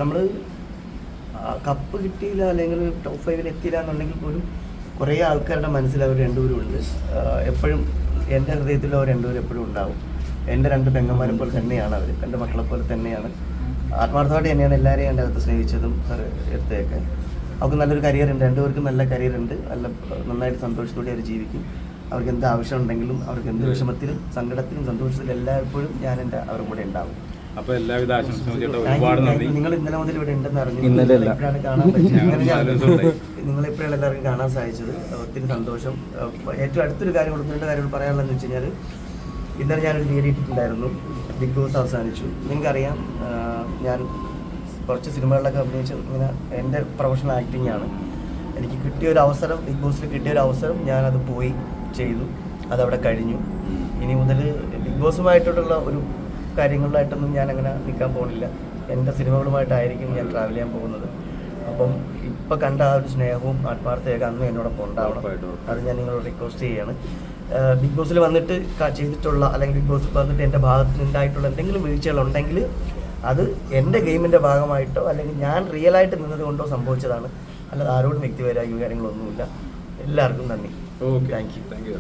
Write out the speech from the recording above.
നമ്മൾ കപ്പ് കിട്ടിയില്ല അല്ലെങ്കിൽ ടോപ്പ് 5 എത്തിയില്ല എന്നുണ്ടെങ്കിൽ പോലും കുറേ ആൾക്കാരുടെ മനസ്സിൽ അവർ രണ്ടുപേരും ഉണ്ട്. എപ്പോഴും എൻ്റെ ഹൃദയത്തിൽ അവർ രണ്ടുപേരും എപ്പോഴും ഉണ്ടാവും. എൻ്റെ 2 പെങ്ങന്മാരെ പോലെ തന്നെയാണ് അവർ, എൻ്റെ മക്കളെ പോലെ തന്നെയാണ്. ആത്മാർത്ഥമായിട്ട് തന്നെയാണ് എല്ലാവരെയും എൻ്റെ അകത്ത് സ്നേഹിച്ചതും എടുത്തേക്കെ. അവർക്ക് നല്ലൊരു കരിയർ ഉണ്ട്, രണ്ടുപേർക്കും നല്ല കരിയർ ഉണ്ട്. നന്നായിട്ട് സന്തോഷത്തോടെ അവർ ജീവിക്കും. അവർക്ക് എന്ത് ആവശ്യം ഉണ്ടെങ്കിലും, അവർക്ക് എന്ത് വിഷമത്തിലും സങ്കടത്തിലും സന്തോഷത്തിലും എല്ലായ്പ്പോഴും ഞാൻ അവരുടെ കൂടെ ഉണ്ടാവും. അപ്പോൾ എല്ലാവിധ ആശംസകളും. ഒരുപാട് നന്ദി. നിങ്ങൾ ഇന്നലെ മുതൽ ഇവിടെ ഉണ്ടെന്ന് അറിഞ്ഞു, ഇപ്പോഴാണ് കാണാൻ പറ്റിയത്. നിങ്ങളിപ്പോഴാണ് എല്ലാവർക്കും കാണാൻ സാധിച്ചത്. ഒത്തിരി സന്തോഷം. ഏറ്റവും അടുത്തൊരു കാര്യം, 2 കാര്യങ്ങൾ പറയാനുള്ളതെന്ന് വെച്ച് കഴിഞ്ഞാൽ, ഇന്നലെ ഞാനൊരു വീഡിയോ ഇട്ടിട്ടുണ്ടായിരുന്നു. ബിഗ് ബോസ് അവസാനിച്ചു. നിങ്ങൾക്കറിയാം, ഞാൻ കുറച്ച് സിനിമകളിലൊക്കെ അഭിനയിച്ച് ഇങ്ങനെ എൻ്റെ പ്രൊഫഷണൽ ആക്ടിങ് ആണ്. എനിക്ക് കിട്ടിയൊരു അവസരം, ബിഗ് ബോസിൽ കിട്ടിയൊരു അവസരം, ഞാനത് പോയി ചെയ്തു. അതവിടെ കഴിഞ്ഞു. ഇനി മുതൽ ബിഗ് ബോസുമായിട്ടുള്ള ഒരു കാര്യങ്ങളിലായിട്ടൊന്നും ഞാൻ അങ്ങനെ നിൽക്കാൻ പോകുന്നില്ല. എൻ്റെ സിനിമകളുമായിട്ടായിരിക്കും ഞാൻ ട്രാവൽ ചെയ്യാൻ പോകുന്നത്. അപ്പം ഇപ്പം കണ്ട ആ ഒരു സ്നേഹവും ആത്മാർത്ഥയൊക്കെ അന്നും എന്നോടൊപ്പം ഉണ്ടാവണം. അത് ഞാൻ നിങ്ങളോട് റിക്വസ്റ്റ് ചെയ്യുകയാണ്. ബിഗ് ബോസിൽ വന്നിട്ട് ചെയ്തിട്ടുള്ള, അല്ലെങ്കിൽ ബിഗ് ബോസിൽ വന്നിട്ട് എൻ്റെ ഭാഗത്ത് നിന്നുണ്ടായിട്ടുള്ള എന്തെങ്കിലും വീഴ്ചകളുണ്ടെങ്കിൽ അത് എൻ്റെ ഗെയിമിൻ്റെ ഭാഗമായിട്ടോ അല്ലെങ്കിൽ ഞാൻ റിയലായിട്ട് നിന്നത് കൊണ്ടോ സംഭവിച്ചതാണ്. അല്ലാതെ ആരോടും വ്യക്തിപരമായ കാര്യങ്ങളൊന്നുമില്ല. എല്ലാവർക്കും നന്ദി. Thank you.